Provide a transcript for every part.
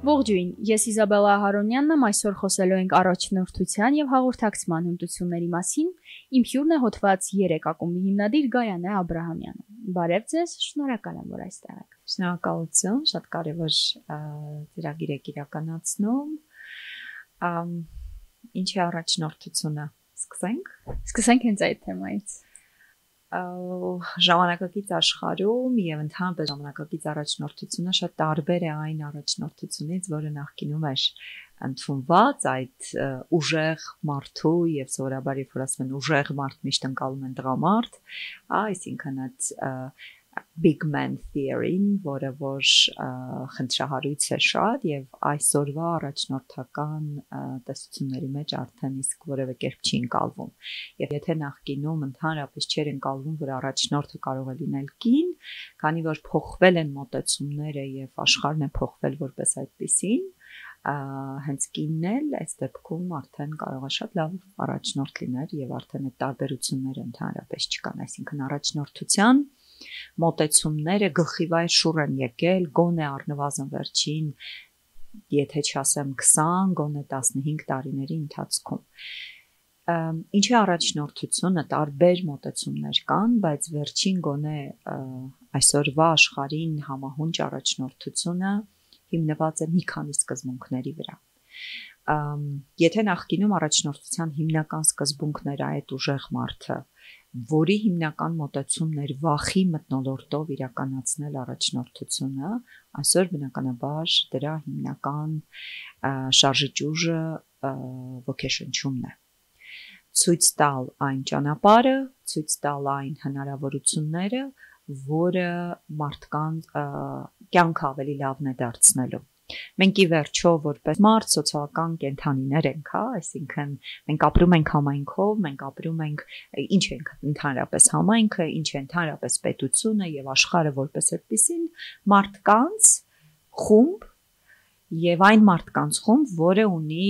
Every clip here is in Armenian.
Ողջույն, ես Իզաբելլա Հարոնյանն եմ, այսօր խոսելու ենք առաջնորդության եւ հաղորդակցման հմտությունների մասին։ Իմ հյուրն է հոդված 3 ակումբի հիմնադիր Գայանե Աբրահամյանը։ Բարև ձեզ, շնորհակալ եմ, որ այստեղ եք։ Շնորհակալություն, շատ կարևոր ծրագիր եք իրականացնում։ Ինչ է առաջնորդությունը։ Սկսենք հենց այդ թեմայից։ Ժամանակակից աշխարհում եւ ընդհանրապես ժամանակակից առաջնորդությունը շատ տարբեր է այն առաջնորդությունից, որը նախկինում էր ընդունված, այդ ուժեղ մարդու եւ սովորաբար երբ որ ասում են ուժեղ մարդ միշտ ընկալում են տղամարդ, այսինքն այդ big man theory-ն, որը որ խնդրահարույց է շատ եւ այսօրվա առաջնորդական տեսությունների մեջ արդեն իսկ որևէ կերպ չի ընկալվում։ Եվ եթե նախկինում ընդհանրապես չէր ընկալվում, որ առաջնորդը կարող է լինել կին, քանի որ փոխվել են մոտեցումները եւ աշխարհն է փոխվել որպես այդպեսին, հենց կինն էլ այս դեպքում արդեն կարող է շատ լավ առաջնորդ լինել եւ արդեն այդ տարբերությունները ընդհանրապես չկան, այսինքն առաջնորդության մոտեցումները գլխիվայր շուռ են եկել, գոնե առնվազն վերջին, եթե չասեմ 20, գոնե 15 տարիների ընթացքում։ Ինչ է առաջնորդությունը, տարբեր մոտեցումներ կան, բայց վերջին գոնե այսօրվա աշխարհին համահունչ առաջնորդությունը հիմնված է մի քանի սկզբունքների վրա։ Եթե նախկինում առաջնորդության հիմնական սկզբունքն էր այդ ուժեղ մարդը, որի հիմնական մոտեցումն էր վախի մթնոլորտով իրականացնել առաջնորդությունը, այսօր բնականաբար դրա հիմնական շարժիչ ուժը ոգեշնչումն է։ Ցույց տալ այն ճանապարհը, ցույց տալ այն հնարավորությունները, որը մարդկանց կյանքը ավելի լավն է դարձնելու։ Մենք ի վերջո որպես մարդ սոցիալական կենդանիներ ենք, այսինքն մենք ապրում ենք համայնքով, մենք ապրում ենք ինչ ենք ընդհանրապես համայնքը, ինչ է ընդհանրապես պետությունը եւ աշխարհը որպես այդպեսին մարդկանց խումբ եւ այն մարդկանց խումբ, որը ունի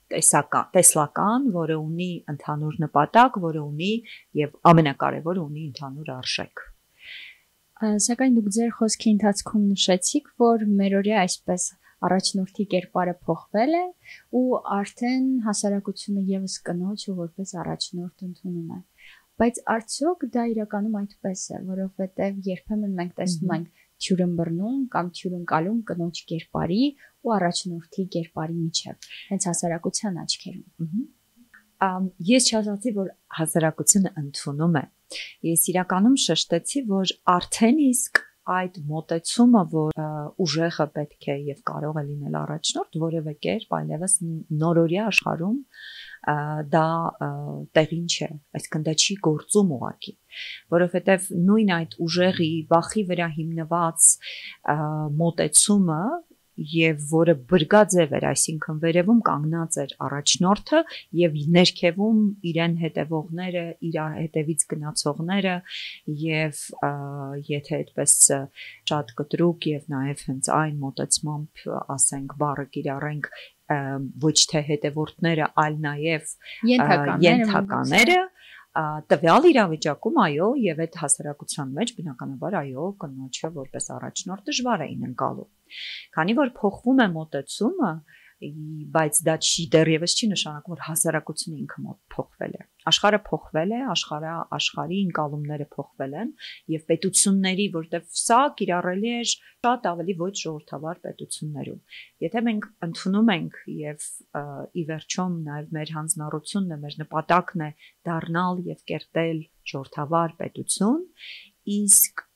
տեսլական, որը ունի ընդհանուր նպատակ, որը ունի եւ ամենակարևորը ունի ընդհանուր արժեք։ Սակայն դուք ձեր խոսքի ընթացքում նշեցիք, որ մերօրյա այսպես առաջնորդի կերպարը փոխվել է ու արդեն հասարակությունը եւս կնոջը որպես առաջնորդ ընդունում է։ Բայց արդյոք դա իրականում այդպես է, որովհետեւ երբեմն մենք տեսնում ենք թյուրըմբռնում կամ թյուրընկալում կնոջ կերպարի ու առաջնորդի կերպարի միջև, հենց հասարակության աչքերում։ Ես չասացի, որ հասարակությունը ընդունում է։ Ես իրականում շեշտեցի, որ արդեն իսկ այդ մոտեցումը, որ ուժեղը պետք է եւ կարող է լինել առաջնորդ, որևէ կերպ այլևս նորորյա աշխարհում դա տեղին չէ, այսինքն դա չի գործում ուղղակի, որովհետեւ նույն այդ ուժեղի վախի վրա հիմնված մոտեցումը եւ որը բրգաձև էր, այսինքն վերևում կանգնած էր առաջնորդը եւ ներքևում իրեն հետևողները, իր հետևից գնացողները եւ եթե այդպես շատ կտրուկ եւ նաեւ հենց այն մոտեցմամբ ասենք բառը կիրառենք ոչ թե հետևորդները, այլ նաեւ ենթակաները տվյալ իրավիճակում այո եւ այդ հասարակության մեջ բնականաբար այո կնոջը որպես առաջնորդ դժվար էին ընկալում քանի որ փոխվում է մոտեցումը բայց դա դեռևս չի նշանակում որ հասարակությունը ինքը մոտ փոխվել է աշխարհը փոխվել է աշխարհի ընկալումները փոխվել են եւ պետությունների որտեվ սա կիրառելի է շատ ավելի ոչ ժողովրդավար պետություններում եթե մենք ընդունում ենք եւ ի վերջոմ նաեւ մեր հանձնառությունն է մեր նպատակն է դառնալ եւ կերտել ժողովրդավար պետություն իսկ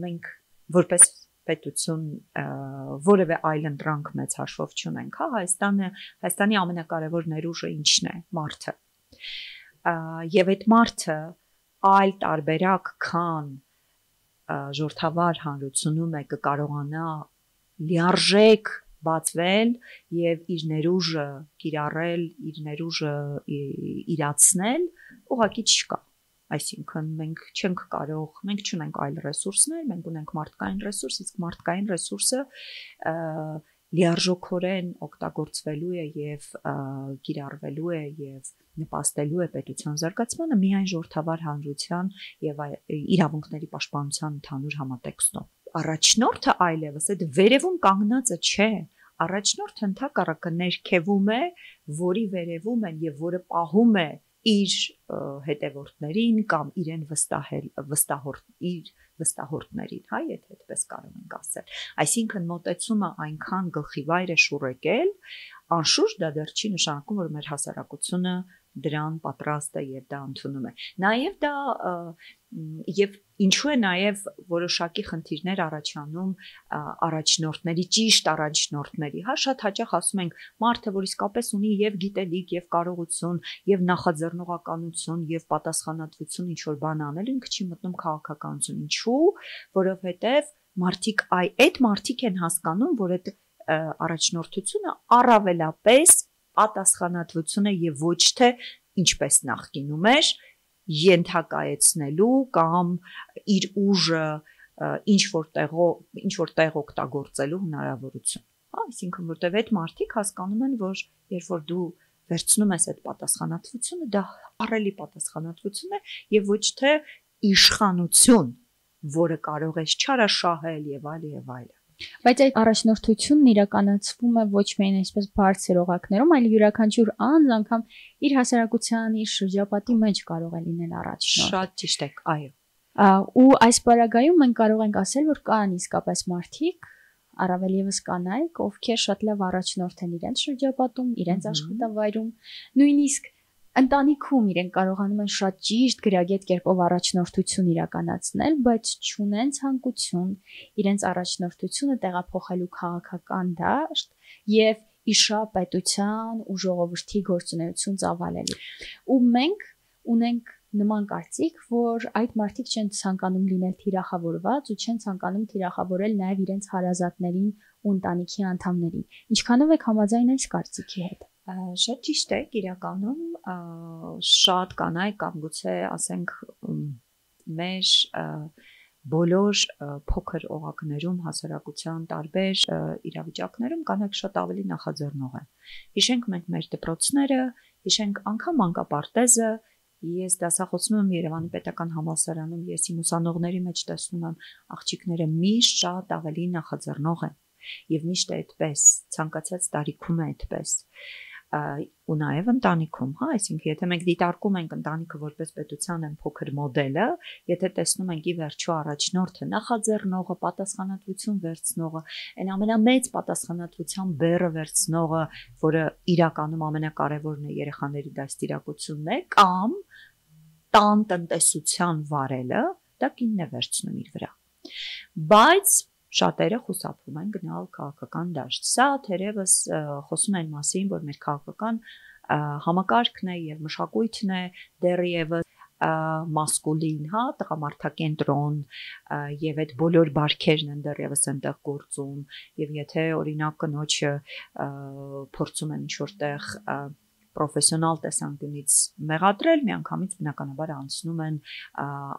մենք որպես պետություն որևէ այլ ընտրանք մեծ հաշվով չունենք, Հայաստանի ամենակարևոր ներուժը ինչն է, մարդը։ Եվ այդ մարդը այլ տարբերակ քան ժողովրդավար հանրությունում է կկարողանա լիարժեք բացվել եւ իր ներուժը կիրառել, իր ներուժը իրացնել, ուղղակի չկա։ Այսինքն մենք չենք կարող, մենք չունենք այլ ռեսուրսներ, մենք ունենք մարդկային ռեսուրս, իսկ մարդկային ռեսուրսը լիարժոքորեն օգտագործվելու է եւ կիրառվելու է եւ նպաստելու է պետության զարգացմանը միայն ժողովրդավար հանրության եւ իրավունքների պաշտպանության ընդհանուր համատեքստով։ Առաջնորդը այլևս այդ վերևում կանգնածը չէ, առաջնորդը ընդհակառակը ներքևում է, որի վերևում են եւ որը պահում է իր հետևորդներին կամ իրեն վստահորդներին, հա, եթե այդպես կարող ենք ասել։ Այսինքն մոտեցումը այնքան գլխիվայր է շուռեկել, անշուշտ դա դեռ չի նշանակում, որ մեր հասարակությունը դրան պատրաստ է եւ դա ընդունում է։ Նաեւ դա եւ ինչու է նաեւ որոշակի խնդիրներ առաջանում առաջնորդների, ճիշտ առաջնորդների, հա, շատ հաճախ ասում ենք մարդը, որ իսկապես ունի եւ գիտելիք, եւ կարողություն, եւ նախաձեռնողականություն, եւ պատասխանատվություն ինչ որ բան անել, ինքը չի մտնում քաղաքականություն։ Ինչու՞, որովհետեւ մարդիկ այդ մարդիկ են հասկանում, որ այդ առաջնորդությունը առավելապես պատասխանատվությունը եւ ոչ թե ինչպես նախկինում էր ենթակայեցնելու կամ իր ուժը ինչ որ տեղ օգտագործելու հնարավորություն։ Հա, այսինքն որտեվ այդ մարդիկ հասկանում են, որ երբ որ դու վերցնում ես այդ պատասխանատվությունը, դա առելի պատասխանատվություն է եւ ոչ թե իշխանություն, որը կարող ես չարաշահել եւ այլ։ Բայց այդ առաջնորդությունն իրականացվում է ոչ միայն այսպես բարձր օղակներում, այլ յուրաքանչյուր անձ անգամ իր հասարակության, իր շրջապատի մեջ կարող է լինել առաջնորդ։ Շատ ճիշտ եք, այո։ Ու այս պարագայում մենք կարող ենք ասել, որ կան իսկապես մարդիկ, առավել եւս կանայք, ովքեր շատ լավ առաջնորդ են իրենց շրջապատում, իրենց աշխատավայրում, նույնիսկ ընտանիքում իրենք կարողանում են շատ ճիշտ գրագետ կերպով առաջնորդություն իրականացնել, բայց չունեն ցանկություն իրենց առաջնորդությունը տեղափոխելու քաղաքական դաշտ եւ իշապետության ու ժողովրդի գործունեություն ծավալելու։ Ու մենք ունենք նման կարծիք, որ այդ մարդիկ չեն ցանկանում լինել թիրախավորված ու չեն ցանկանում թիրախավորել նաեւ իրենց հարազատներին ու ընտանիքի անդամներին։ Ինչքանով եք համաձայն այս կարծիքի հետ։ Շատ ճիշտ է, իրականում շատ կանայք կամ գուցե ասենք մեր բոլոր փոքր օղակներում հասարակության տարբեր իրավիճակներում կանայք շատ ավելի նախաձեռնող են։ Հիշենք մենք մեր դպրոցները, հիշենք անգամ մանկապարտեզը, ես դասախոսում եմ Երևանի պետական համալսարանում, ես իմ ուսանողների մեջ տեսնում եմ աղջիկները միշտ շատ ավելի նախաձեռնող են եւ միշտ է այդպես, ցանկացած տարիքում է այդպես։ Ու նաև ընտանիքում, հա, այսինքն եթե մենք դիտարկում ենք ընտանիքը որպես պետության այն փոքր մոդելը, եթե տեսնում ենք ի վերջո առաջնորդը, նախաձեռնողը, պատասխանատվություն վերցնողը, այն ամենամեծ պատասխանատվության բեռը վերցնողը, որը իրականում ամենակարևորն է երեխաների դաստիարակությունն է, կամ տան տնտեսության վարելը, դա կինն է վերցնում իր վրա։ Բայց շատերը խուսափում են գնալ քաղաքական դաշտ։ Սա թերևս խոսում են մասին, որ մեր քաղաքական համակարգն է եւ մշակույթն է դեռևս մասկուլին, հա, տղամարդակենտրոն եւ այդ բոլոր բարքերն են դեռևս այնտեղ գործում եւ եթե օրինակ կնոջը փորձում են ինչ-որտեղ պրոֆեսիոնալ տեսանկյունից մեղադրել, միանգամից բնականաբար անցնում են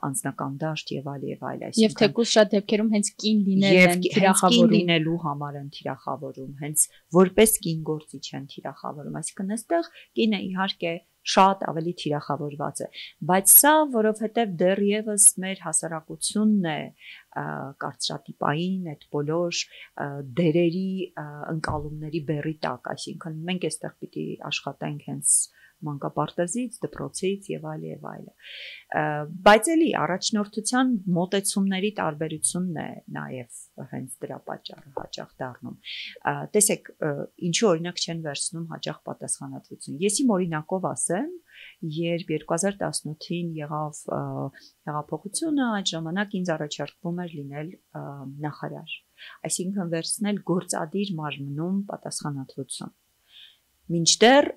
անձնական դաշտ եւ այլ, այսինքն եւ թեկուզ շատ դեպքերում հենց կին լինել են թիրախավորում, կին լինելու համար են թիրախավորում, հենց որպես կին գործիչ են թիրախավորում, այսինքն այստեղ կինը իհարկե շատ ավելի թիրախավորված է, բայց սա որովհետև դեռևս մեր հասարակությունն է կարծրատիպային այդ բոլոր դերերի ընկալումների բեռի տակ, այսինքն մենք այստեղ պիտի աշխատենք հենց մանկապարտեզից, դպրոցից եւ այլ, բայց էլի առաջնորդության մոտեցումների տարբերությունն է նաեւ հենց դրա պատճառը հաճախ դառնում։ Տեսեք, ինչու օրինակ չեն վերցնում հաճախ պատասխանատվություն։ Ես իմ օրինակով ասեմ, երբ 2018-ին եղավ հեղափոխությունը, այդ ժամանակ ինձ առաջարկվում էր լինել նախարար, այսինքն վերցնել գործադիր մարմնում պատասխանատվություն։ Մինչդեռ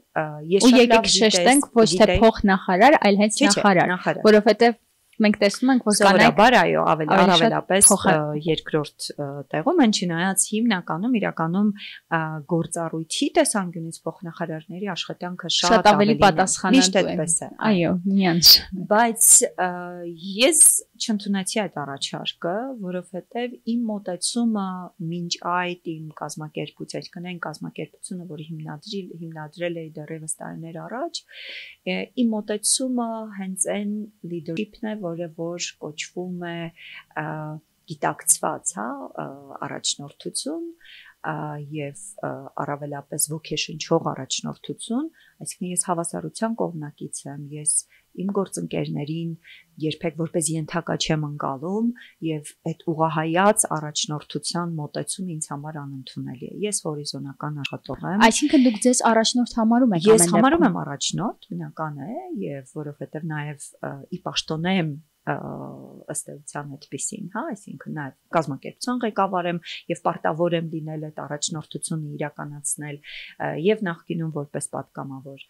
ես շատ լավ գիտեմ, ոչ թե փոխնախարար, այլ հենց նախարար, որովհետև մենք տեսնում ենք, որ կանայք այո, առավելապես երկրորդ տեղում են, չնայած հիմնականում իրականում գործառույթի տեսանկյունից փոխնախարարների աշխատանքը շատ ավելի պատասխանատու է։ Այո, միանշանակ։ Բայց ես չընդունեցի այդ առաջարկը, որովհետև իմ մոտեցումը մինչ այդ իմ կազմակերպույց, այսինքն այն կազմակերպությունը, որը հիմնադրել էի դեռևս տարիներ առաջ, իմ մոտեցումը հենց այն leadership-ն է, որը որ կոչվում է գիտակցված, հա, առաջնորդություն, եւ առավելապես ոգեշնչող առաջնորդություն, այսինքն ես հավասարության կողմնակից եմ, ես իմ գործընկերներին երբեք որպես ենթակա չեմ ընկալում եւ այդ ուղղահայաց առաջնորդության մոտեցումը ինձ համար անընդունելի է։ Ես հորիզոնական աշխատող եմ։ Այսինքն դուք ձեզ առաջնորդ համարում եք ամեն դեպքում։ Ես համարում եմ առաջնորդ, բնական է, եւ որովհետեւ նաեւ ի պաշտոն եմ ըստ էության այդպեսին, հա, այսինքն նաև կազմակերպության ղեկավար եմ եւ պարտավոր եմ լինել այդ առաջնորդությունը իրականացնել եւ նախկինում որպես պատգամավոր։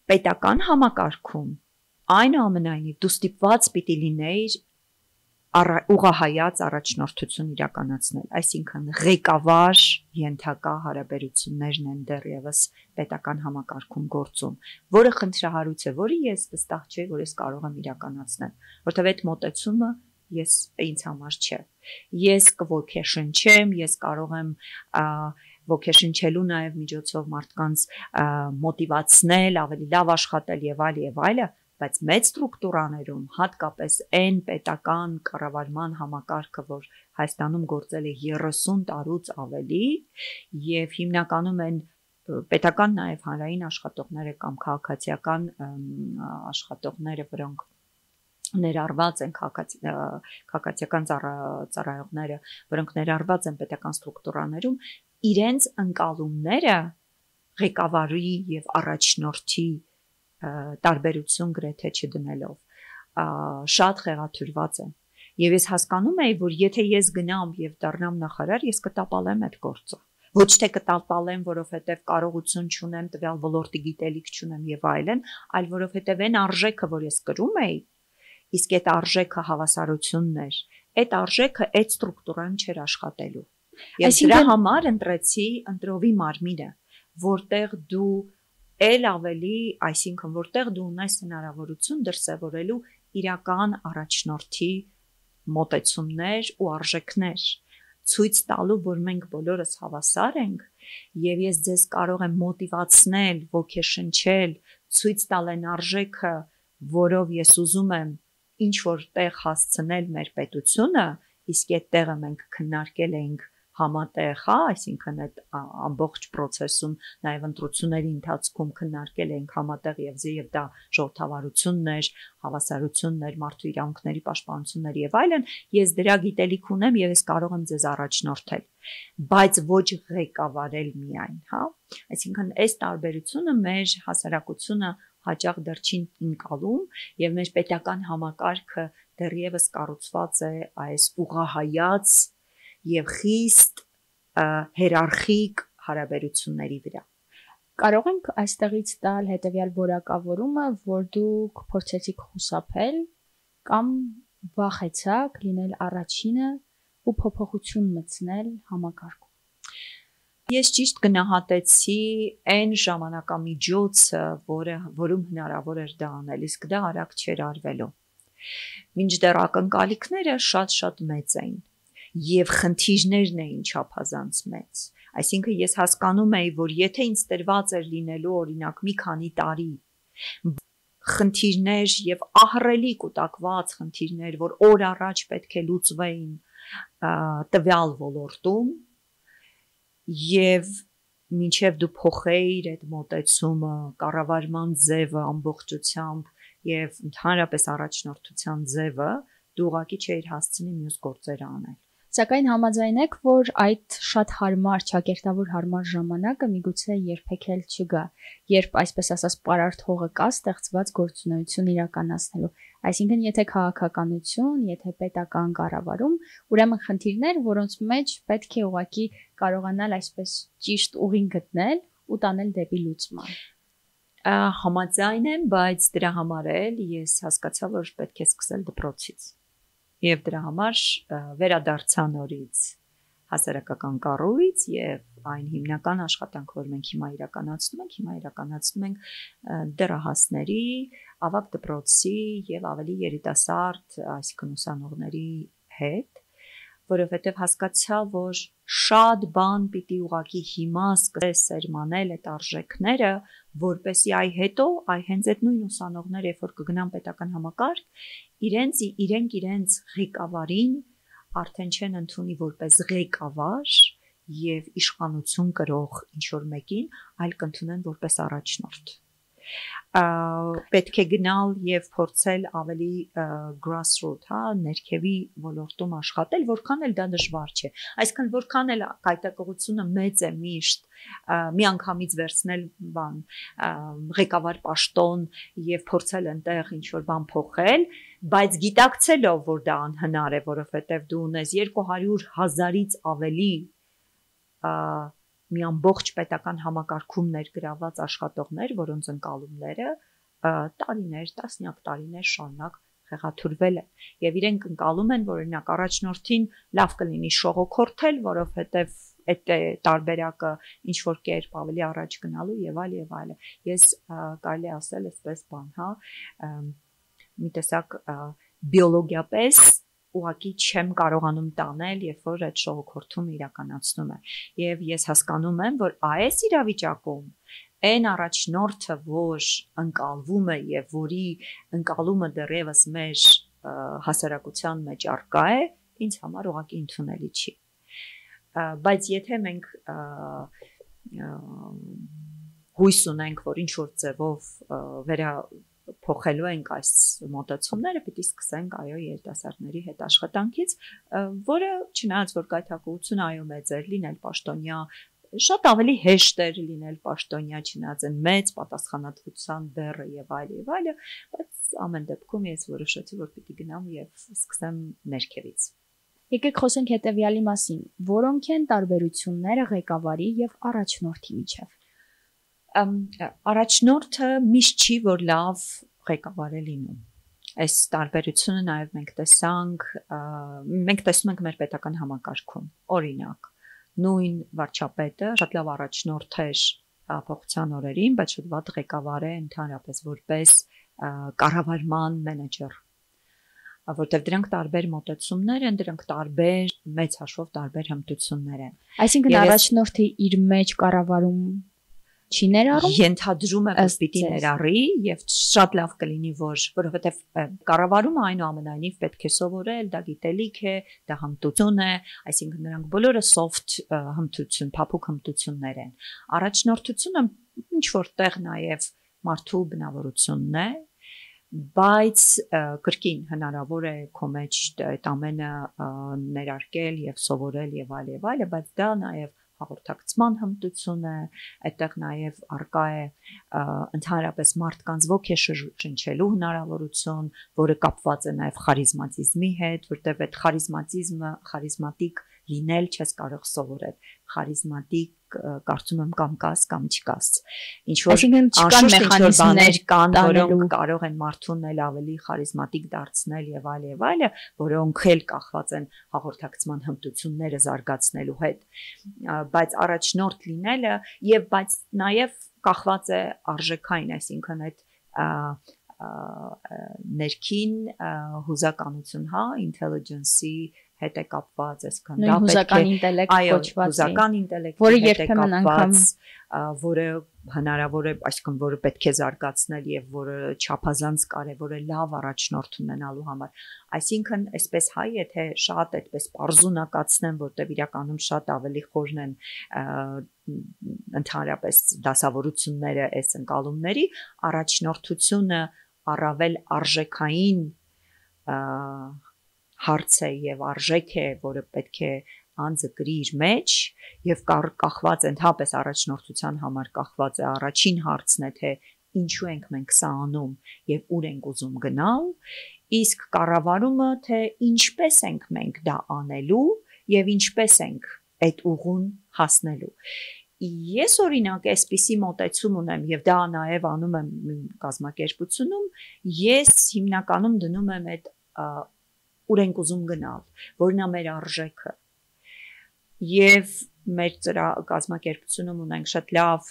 Պետական համակարգում այնուամենայնիվ դու ստիպված պիտի լինեիր ուղղահայաց առաջնորդություն իրականացնել, այսինքն ղեկավար ենթակա հարաբերություններն են դեռևս պետական համակարգում գործում, որը խնդրահարույց է, որը ես վստահ չէ, որ ես կարող եմ իրականացնել, որովհետև այդ մոտեցումը ինձ համար չէ։ Ես կոգեշնչեմ, ես կարող եմ ոգեշնչելու նաև միջոցով մարդկանց մոտիվացնել, ավելի լավ աշխատել եւ այլը, բայց մեծ ստրուկտուրաներում, հատկապես այն պետական կառավարման համակարգը, որ Հայաստանում գործել է 30 տարուց ավելի, եւ հիմնականում են պետական նաև հանրային աշխատողները կամ քաղաքացիական աշխատողները, որոնք ներառված են քաղաքացիական ծառայողները, որոնք ներառված են պետական ստրուկտուրաներում, իրենց ընկալումները ղեկավարի եւ առաջնորդի տարբերություն գրեթե չդնելով շատ խեղաթյուրված են եւ ես հասկանում եի որ եթե ես գնամ եւ դառնամ նախարար ես կտապալեմ այդ գործը ոչ թե կտապալեմ որովհետեւ կարողություն չունեմ տվյալ ոլորտի գիտելիք չունեմ եւ այլն այլ որովհետեւ այն արժեքը որ ես կրում եի իսկ այդ արժեքը հավասարությունն էր այդ արժեքը այդ ստրուկտուրան չէր աշխատելու եւ դրա համար ընտրեցի ընտրովի մարմինը որտեղ դու էլ ավելի, այսինքն որտեղ դու ունես հնարավորություն դրսևորելու իրական առաջնորդի մոտեցումներ ու արժեքներ, ցույց տալու, որ մենք բոլորս հավասար ենք, եւ ես ձեզ կարող եմ մոտիվացնել, ոգեշնչել, ցույց տալ այն արժեքը, որով ես ուզում եմ ինչ որ տեղ հասցնել մեր պետությունը, իսկ այդ տեղը մենք քննարկել ենք համատեղ, հա, այսինքն այդ ամբողջ process-ում նաև ընտրությունների ընթացքում քննարկել ենք համատեղ եւ դա ժողովրդավարություններ, հավասարություններ, մարդու իրավունքների պաշտպանություններ եւ այլն, ես դրա գիտելիք ունեմ եւ ես կարող եմ ձեզ առաջնորդել, բայց ոչ ղեկավարել միայն, հա, այսինքն այս տարբերությունը մեր հասարակությունը հաճախ դեռ չի ընկալում եւ մեր պետական համակարգը դեռևս կառուցված է այս ուղղահայաց եւ խիստ հիերարխիկ հարաբերությունների վրա։ Կարող ենք այստեղից տալ հետեւյալ որակավորումը, որ դուք փորձեցիք խուսափել կամ վախեցաք լինել առաջինը ու փոփոխություն մտցնել համակարգում։ Ես ճիշտ գնահատեցի այն ժամանակամիջոցը, որում հնարավոր էր դա անել, իսկ դա արագ չէր արվելու։ Մինչդեռ ակնկալիքները շատ մեծ էին։ Եվ խնդիրներն էին չափազանց մեծ։ Այսինքն ես հասկանում էի, որ եթե ինձ տրված էր լինելու օրինակ մի քանի տարի խնդիրներ եւ ահռելի կուտակված խնդիրներ, որ օր առաջ պետք է լուծվեին տվյալ ոլորտում եւ մինչեւ դու փոխեիր այդ մոտեցումը, կառավարման ձևը ամբողջությամբ եւ ընդհանրապես առաջնորդության ձևը, դու ուղղակի չէիր հասցնի մյուս գործերը անել։ Սակայն համաձայն եք, որ այդ շատ հարմար, ճակերտավոր հարմար ժամանակը միգուցե երբեք էլ չգա, երբ այսպես ասած պարարտ հողը կա ստեղծված գործունեություն իրականացնելու։ Այսինքն, եթե քաղաքականություն, եթե պետական կառավարում, ուրեմն խնդիրներ, որոնց մեջ պետք է ուղղակի կարողանալ այսպես ճիշտ ուղին գտնել ու տանել դեպի լուծման։ Համաձայն եմ, բայց դրա համար էլ ես հասկացա, որ պետք է սկսել դպրոցից։ Եվ դրա համար վերադարձա նորից հասարակական կառույց եւ այն հիմնական աշխատանքը, որ մենք հիմա իրականացնում ենք դեռահասների, ավագ դպրոցի եւ ավելի երիտասարդ, այսինքն ուսանողների հետ, որովհետեւ հասկացա, որ շատ բան պիտի ուղակի հիմա սկսես սերմանել այդ արժեքները, որպեսզի հետո հենց այդ նույն ուսանողները, երբ որ կգնան պետական համակարգ, իրենք իրենց ղեկավարին արդեն չեն ընդունի որպես ղեկավար, եւ իշխանություն կրող ինչ որ մեկին, այլ կընդունեն որպես առաջնորդ։ Պետք է գնալ եւ փորձել ավելի grassroot, հա, ներքևի ոլորտում աշխատել, որքան էլ դա դժվար չէ։ Այսինքն որքան էլ կայտակղությունը մեծ է միշտ, մի անգամից վերցնել բան, ղեկավար պաշտոն եւ փորձել այնտեղ ինչ որ բան փոխել, բայց գիտակցելով, որ դա անհնար է, որովհետեւ դու ունես 200,000-ից ավելի մի ամբողջ պետական համակարգում ներգրաված աշխատողներ, որոնց ընկալումները տարիներ, տասնյակ տարիներ շարունակ խեղաթյուրվել են եւ իրենք ընկալում են, որ օրինակ առաջնորդին լավ կլինի շողոքորթել, որովհետեւ այդ տարբերակը ինչ որ կերպ ավելի առաջ գնալու եւ այլ։ Ես կարելի ասել այսպես բան, հա, մի տեսակ բիոլոգիապես ուղղակի չեմ կարողանում տանել, երբ որ այդ շողոքորթումը իրականացնում է։ Եվ ես հասկանում եմ, որ այս իրավիճակում այն առաջնորդը, որ ընկալվում է եւ որի ընկալումը դեռևս մեր հասարակության մեջ առկա է, ինձ համար ուղղակի ընդունելի չի։ Բայց եթե մենք հույս ունենք, որ ինչ որ ձևով փոխելու ենք այս մոտեցումները, պիտի սկսենք այո երիտասարդների հետ աշխատանքից, որը չնայած որ գայթակղությունը այո մեծ էր լինել պաշտոնյա, շատ ավելի հեշտ էր լինել պաշտոնյա, չնայած այն մեծ պատասխանատվության բեռը եւ այլը, բայց ամեն դեպքում ես որոշեցի, որ պիտի գնամ եւ սկսեմ ներքևից։ Եկեք խոսենք հետեւյալի մասին, որոնք են տարբերությունները ղեկավարի եւ առաջնորդի միջեւ։ Առաջնորդը միշտ չի, որ լավ ղեկավար է լինում։ Այս տարբերությունը նաև մենք տեսնում ենք մեր պետական համակարգում։ Օրինակ, նույն վարչապետը շատ լավ առաջնորդ էր փոխության օրերին, բայց շատ վատ ղեկավար է ընդհանրապես որպես կառավարման մենեջեր, որտեղ դրանք տարբեր մոտեցումներ են, դրանք տարբեր մեծ հաշվով տարբեր հմտություններ են։ Այսինքն առաջնորդը իր մեջ կառավարում չի ներառում։ Ենթադրում է, որ պիտի ներառի եւ շատ լավ կլինի, որովհետեւ կառավարումը այնուամենայնիվ պետք է սովորել, դա գիտելիք է, դա հմտություն է, այսինքն նրանք բոլորը soft հմտություն, փափուկ հմտություններ են։ Առաջնորդությունը ինչ որտեղ նաեւ մարդու բնավորությունն է, բայց կրկին հնարավոր է քո մեջ այդ ամենը ներարկել եւ սովորել եւ այլ, բայց դա նաեւ հաղորդակցման հմտություն է, այդտեղ նաև առկա է ընդհանրապես մարդկանց ոգեշնչելու հնարավորություն, որը կապված է նաև խարիզմատիզմի հետ, որտեղ այդ խարիզմատիկ լինել չես կարող սովորել։ Խարիզմատիկ կարծում եմ կամ կաս կամ չկաս։ Ինչ որ չկան մեխանիզմներ կան, որոնք կարող են մարդուն էլ ավելի խարիզմատիկ դարձնել եւ այլը, որոնք էլ կախված են հաղորդակցման հմտությունները զարգացնելու հետ։ Բայց առաջնորդ լինելը բայց նաև կախված է արժեքային, այսինքն այդ ներքին հուզականություն, հա, intelligence-ի հետ է կապված, այսքան դա հուզական ինտելեկտ կոչված, հուզական ինտելեկտ, որը երբեմն անգամ որը հնարավոր է, այսինքն որը պետք է զարգացնել եւ որը չափազանց կարեւոր է լավ առաջնորդ ունենալու համար։ Այսինքն, այսպես հայ, եթե շատ այդպես պարզունակացնեմ, որտեղ իրականում շատ ավելի խորն են ընդհանրապես դասավորությունները այս ընկալումների, առաջնորդությունը առավել արժեքային հարց է եւ արժեք է, որը պետք է անձը գրի իր մեջ եւ կախված ընդհանրապես առաջնորդության համար կախված է առաջին հարցն է, թե ինչու ենք մենք սա անում եւ ուր ենք ուզում գնալ, իսկ կառավարումը թե ինչպես ենք մենք դա անելու եւ ինչպես ենք այդ ուղուն հասնելու։ Ես օրինակ այսպիսի մոտեցում ունեմ եւ դա նաեւ անում եմ կազմակերպությունում, ես հիմնականում դնում եմ այդ ուր ենք ուզում գնալ, որն է մեր արժեքը։ Եվ մեր կազմակերպությունում ունենք շատ լավ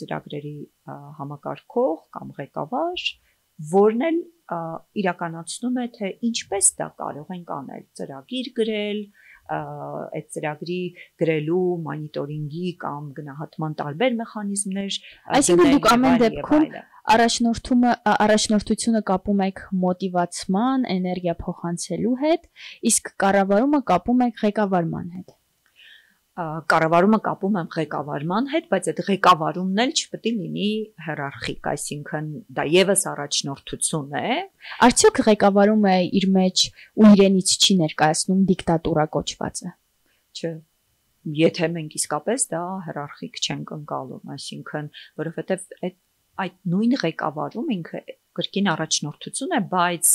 ծրագրերի համակարգող կամ ղեկավար, որն էլ իրականացնում է, թե ինչպես դա կարող ենք անել, ծրագիր գրել, այդ ծրագրի գրելու մոնիտորինգի կամ գնահատման տարբեր մեխանիզմներ։ Այսինքն դուք ամեն դեպքում առաջնորդությունը կապում եք մոտիվացման, էներգիա փոխանցելու հետ, իսկ կառավարումը կապում եք ղեկավարման հետ։ կառավարումը կապում եմ ղեկավարման հետ, բայց այդ ղեկավարումն էլ չպետք է լինի հիերարխիկ, այսինքն դա եւս առաջնորդություն է։ Արդյոք ղեկավարումը իր մեջ ու իրենից չի ներկայացնում դիկտատուրա կոչվածը։ Չէ, եթե մենք իսկապես դա հիերարխիկ չենք ընկալում, այսինքն, որովհետեւ այդ նույն ղեկավարում ինքը կրկին առաջնորդություն է, բայց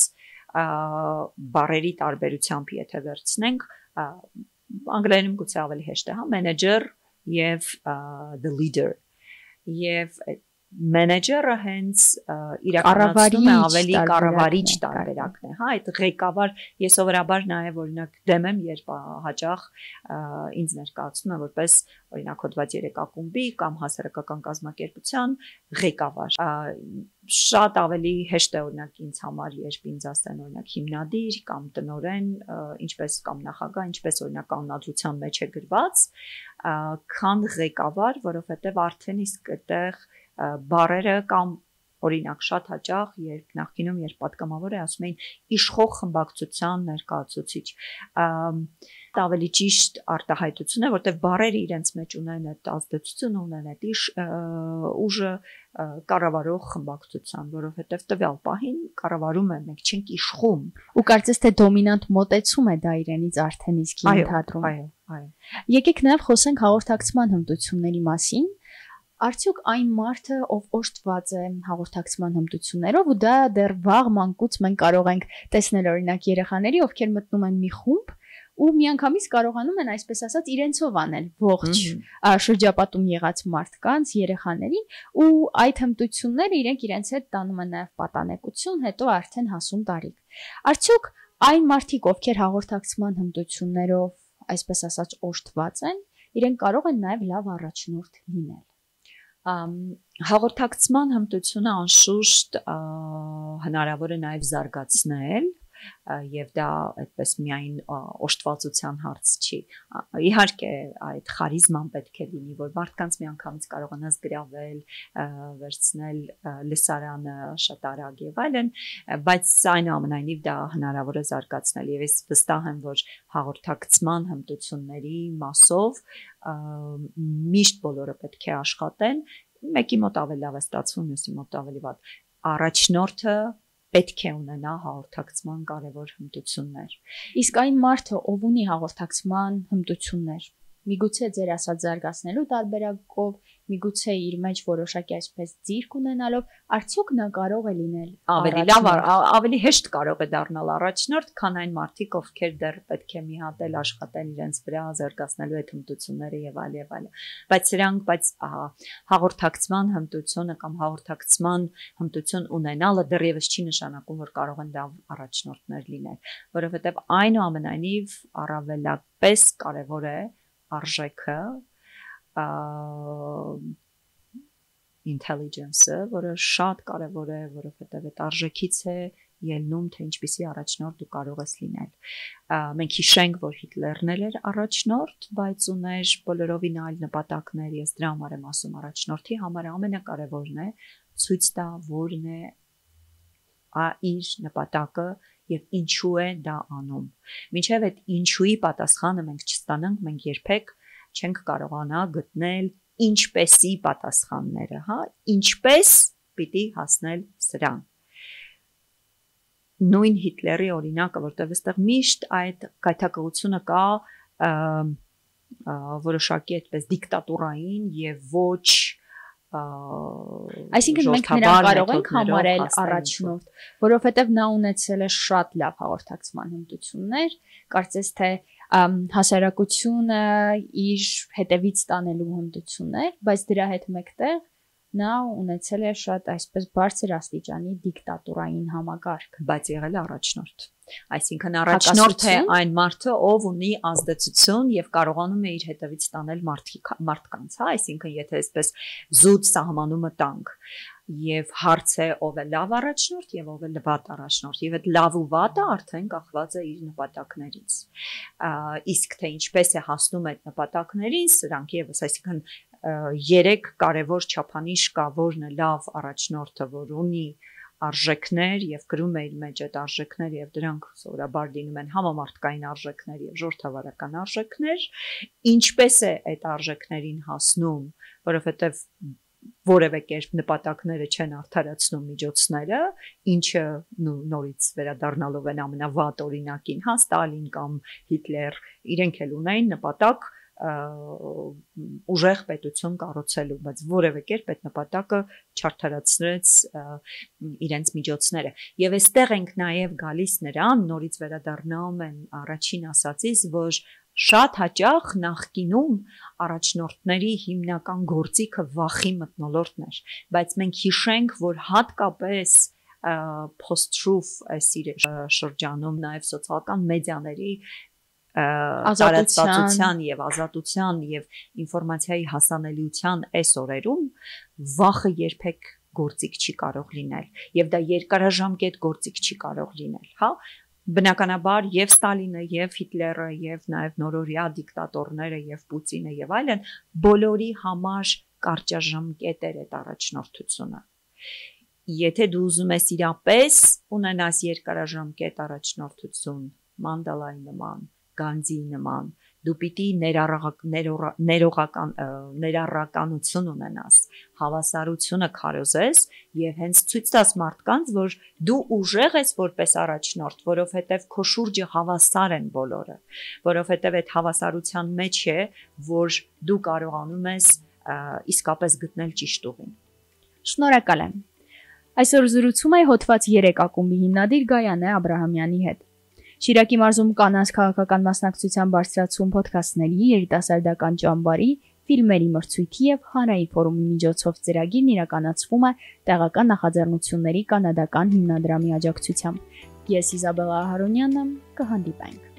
բառերի տարբերությամբ եթե վերցնենք, անգլերենում գուցե ավելի հեշտ է, հա, manager եւ the leader եւ մենեջերը հենց իրականացնում է ավելի կառավարիչ տարբերակն է, հա, այդ ղեկավար ես սովորաբար նաև օրինակ դեմ եմ, երբ հաճախ ինձ ներկայացնում են որպես օրինակ հոդված 3 ակումբի կամ հասարակական կազմակերպության ղեկավար։ Շատ ավելի հեշտ է օրինակ ինձ համար, երբ ինձ ասեն օրինակ հիմնադիր կամ տնօրեն, ինչպես կամ նախագահ, ինչպես օրինակ կանոնադրության մեջ է գրված, քան ղեկավար, որովհետև արդեն իսկ այդտեղ բարերը կամ օրինակ շատ հաճախ երբ նախկինում երբ պատգամավոր է ասում էին իշխող խմբակցության ներկայացուցիչ, ավելի ճիշտ արտահայտություն է, որտեղ բարերը իրենց մեջ ունեն այդ ազդեցությունը, ունեն այդ ուժը կառավարող խմբակցության, որովհետև տվյալ պահին կառավարում է, մենք չենք իշխում։ Ու կարծես թե դոմինանտ մոտեցում է դա իրենից արդեն իսկ ենթադրում։ Այո։ Եկեք նաև խոսենք հաղորդակցման հմտությունների մասին։ Արդյոք այն մարդը, ով օժտված է հաղորդակցման հմտություններով, ու դա դեռ վաղ մանկուց մենք կարող ենք տեսնել օրինակ երեխաների, ովքեր մտնում են մի խումբ ու միանգամից կարողանում են այսպես ասած իրենցով անել ողջ շրջապատում եղած մարդկանց, երեխաներին, ու այդ հմտությունները իրենց հետ տանում են նաև պատանեկություն, հետո արդեն հասուն տարիք։ Արդյոք այն մարդիկ, ովքեր հաղորդակցման հմտություններով այսպես ասած օժտված են, իրենք կարող են նաև լավ առաջնորդ լինել։ Հաղորդակցման հմտությունը անշուշտ հնարավոր է նաև զարգացնել եւ դա այդպես միայն օժտվածության հարց չի։ Իհարկե այդ խարիզման պետք է լինի, որ մարդկանց միանգամից կարողանաս գրավել, վերցնել լսարանը շատ արագ եւ այլն, բայց այնուամենայնիվ դա հնարավոր է զարգացնել եւ ես վստահ եմ, որ հաղորդակցման հմտությունների մասով միշտ բոլորը պետք է աշխատեն, մեկի մոտ ավելի լավ է ստացվում, մյուսի մոտ ավելի վատ։ Առաջնորդը պետք է ունենա հաղորդակցման կարևոր հմտություններ։ Իսկ այն մարդը, ով ունի հաղորդակցման հմտություններ, միգուցե ձեր ասած զարգացնելու տարբերակով, միգուցե իր մեջ որոշակի այսպես ձիրք ունենալով, արդյոք նա կարող է լինել ավելի լավ, ավելի հեշտ կարող է դառնալ առաջնորդ, քան այն մարդիկ, ովքեր դեռ պետք է մի հատ էլ աշխատեն իրենց վրա, զարգացնելու այդ հմտությունները եւ այլ եւ այլ։ Բայց հաղորդակցման հմտությունը կամ հաղորդակցման հմտություն ունենալը դեռևս չի նշանակում, որ կարող են լավ առաջնորդներ լինել, որովհետեւ այնուամենայնիվ առավելապես կարեւոր է արժեքը intelligence-ը, որը շատ կարևոր է, որովհետև այդ արժեքից է ելնում, թե ինչպիսի առաջնորդ դու կարող ես լինել։ Մենք հիշենք, որ Հիտլերն էր առաջնորդ, բայց ուներ բոլորովին այլ նպատակներ, ես դրա համար եմ ասում, առաջնորդի համար ամենակարևորն է ցույց տա, որն է իր նպատակը եւ ինչու է դա անում։ Մինչեւ այդ ինչուի պատասխանը մենք չստանանք, մենք երբեք չենք կարողանա գտնել ինչպեսի պատասխանները, հա, ինչպես պիտի հասնել սրան։ Նույն Հիտլերի օրինակը, որտեղ այստեղ միշտ այդ գայթակղությունը կա որոշակի այդպես դիկտատուրային եւ ոչ Այսինքն մենք նրան կարող ենք համարել առաջնորդ, որովհետև նա ունեցել է շատ լավ հաղորդակցման հմտություններ, կարծես թե հասարակությունը իր հետևից տանելու հմտություններ, բայց դրա հետ մեկտեղ նա ունեցել է շատ այսպես բարձր աստիճանի դիկտատուրային համակարգ, բայց եղել է առաջնորդ։ Այսինքն առաջնորդ է այն մարդը, ով ունի ազդեցություն եւ կարողանում է իր հետևից տանել մարդկանց, հա, այսինքն եթե այսպես զուտ սահմանումը տանք եւ հարց է ով է լավ առաջնորդ եւ ով է վատ առաջնորդ եւ այդ լավ ու վատը արդեն կախված է իր նպատակներից իսկ թե ինչպես է հասնում այդ նպատակներին սրանք եւս այսինքն երեք կարևոր չափանիշ կա որն է լավ առաջնորդը որ ունի արժեքներ եւ կրում է իր մեջ այդ արժեքներ եւ դրանք սովորաբար լինում են համամարտկային արժեքներ եւ ժողովրդավարական արժեքներ, ինչպես է այդ արժեքներին հասնում, որովհետեւ որևէ կերպ նպատակները չեն արդարացնում միջոցները, ինչը նորից վերադառնալով են ամենավատ օրինակին, հա Ստալին կամ Հիտլեր, իրենք էլ ունեին նպատակ ուժեղ պետություն կառուցելու, բայց որևէ կերպ այդ նպատակը չարդարացրեց իրենց միջոցները։ Եվ այստեղ ենք նաև գալիս նրան, նորից վերադառնում են առաջին ասածից, որ շատ հաճախ նախկինում առաջնորդների հիմնական գործիքը վախի մթնոլորտն էր, բայց մենք հիշենք, որ հատկապես post-truth այս շրջանում նաև սոցիալական մեդիաների տարածվածության եւ ազատության եւ ինֆորմացիայի հասանելիության այս օրերում վախը երբեք գործիք չի կարող լինել եւ դա երկարաժամկետ գործիք չի կարող լինել, հա Բնականաբար եւ Ստալինը եւ Հիտլերը եւ նաեւ նորորյա դիկտատորները եւ Պուտինը եւ այլն բոլորի համար կարճաժամկետ էր այդ առաջնորդությունը։ Եթե դու ուզում ես իրապես ունենաս երկարաժամկետ առաջնորդություն, Մանդելայի նման, Գանդիի նման, դու պիտի ներառականություն ունենաս, հավասարությունը քարոզես եւ հենց ցույց տաս մարդկանց, որ դու ուժեղ ես որպես առաջնորդ, որովհետեւ քո շուրջը հավասար են բոլորը, որովհետեւ այդ հավասարության մեջ է, որ դու կարողանում ես իսկապես գտնել ճիշտ ուղին։ Շնորհակալ եմ։ Այսօր զրուցում եմ հոդված 3 ակումբի հիմնադիր Գայանե Աբրահամյանի հետ։ Շիրակի մարզում կանանց քաղաքական մասնակցության բարձրացում ոդքասթների, երիտասարդական ճամբարի, ֆիլմերի մրցույթի եւ հանրային ֆորումի միջոցով ծրագիրն իրականացվում է տեղական նախաձեռնությունների կանադական հիմնադրամի աջակցությամբ։ Ես Իզաբելլա Ահարոնյանը, կհանդիպենք։